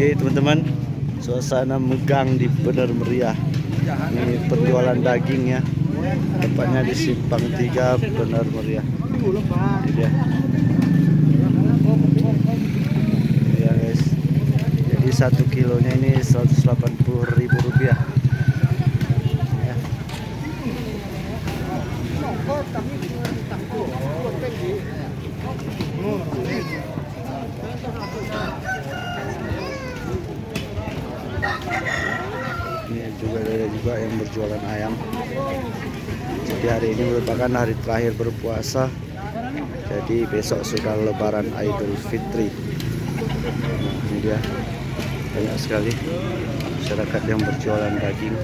Oke teman-teman, suasana megang di Bener Meriah. Ini penjualan daging ya, tepatnya di Simpang 3 Bener Meriah. Ini dia. Ya guys, jadi 1 kilonya ini Rp180.000 ya. Ini juga ada juga yang berjualan ayam. Jadi hari ini merupakan hari terakhir berpuasa. Jadi besok sudah Lebaran Idul Fitri. Nah, ini dia, banyak sekali masyarakat yang berjualan daging.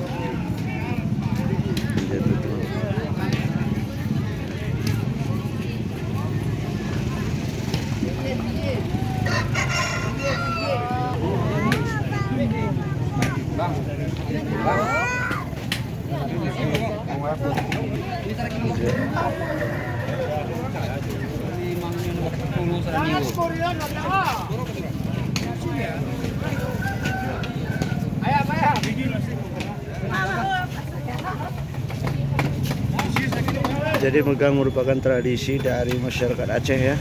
Jadi megang merupakan tradisi dari masyarakat Aceh ya.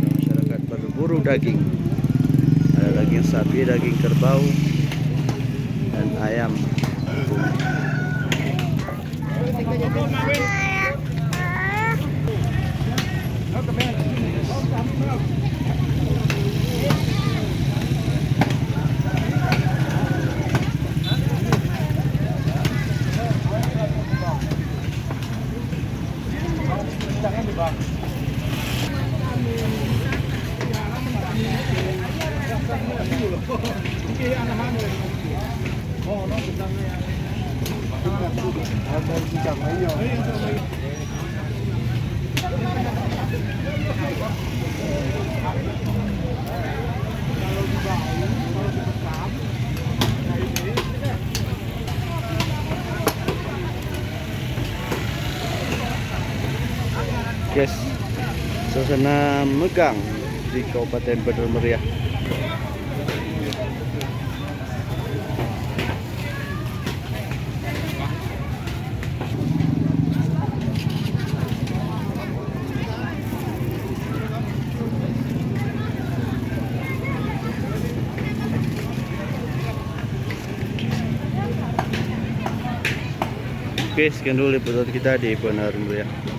Masyarakat berburu daging. Ada daging sapi, daging kerbau, dan ayam. Guys, suasana megang di Kabupaten Bener Meriah. Oke, sekian dulu liputan kita di Bener Meriah.